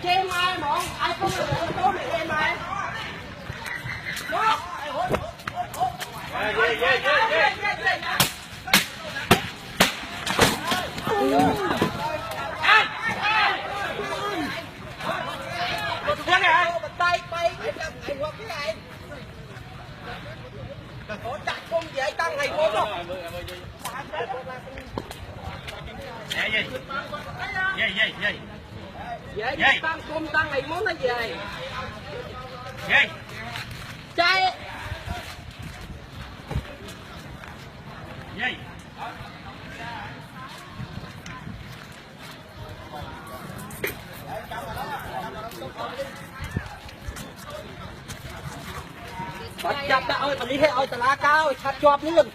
chê mai món ai không được tốt để chê mai đó tay bay cái trăm ngày hoặc cái này có chặt công vậy tăng ngày bốn đâu vậy tăng công tăng ngày món nó về chạy bắt chặt đã ơi, lý hệ ơi, tà lá cao, chặt chọp luôn.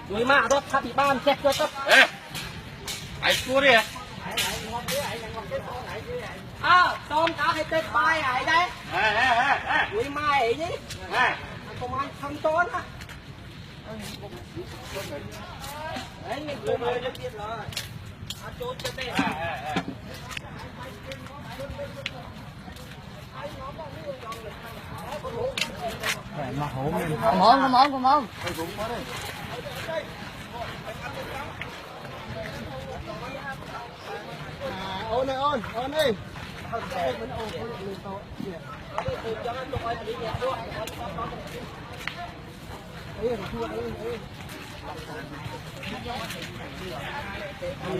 Người mà đó, chặt bị ban, chặt cho tấp. Ê, ai cua đi à? Tôm cá hay tết bay ấy đấy. Người mà ấy chứ. Công an thăm tốn á. Đấy, mình cười mời cho biết rồi. Chốt cho tê. Come on. Ôn đi.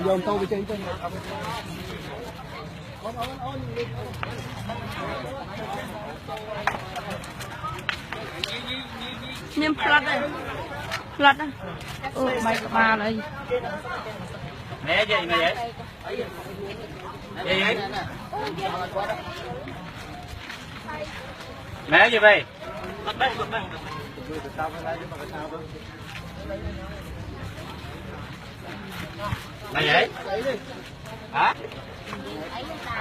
Dồn tô trên trên. Ôn. Nhưng flood đây. Mày ba đây. Mẹ gì mà vậy? Gì vậy? Mẹ gì vậy? Mày vậy? Hả?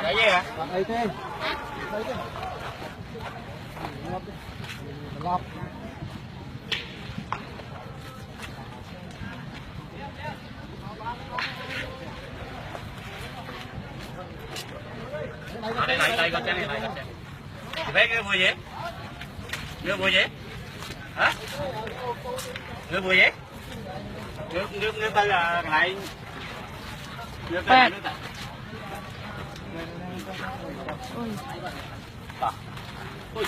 Vậy gì hả? Đây thế. Lọc. Đây con xem này. Chị bé cái vui gì? Nước vui gì? Hả? Nước vui gì? Nước tay là lại. Nước tay nước tay. Ui.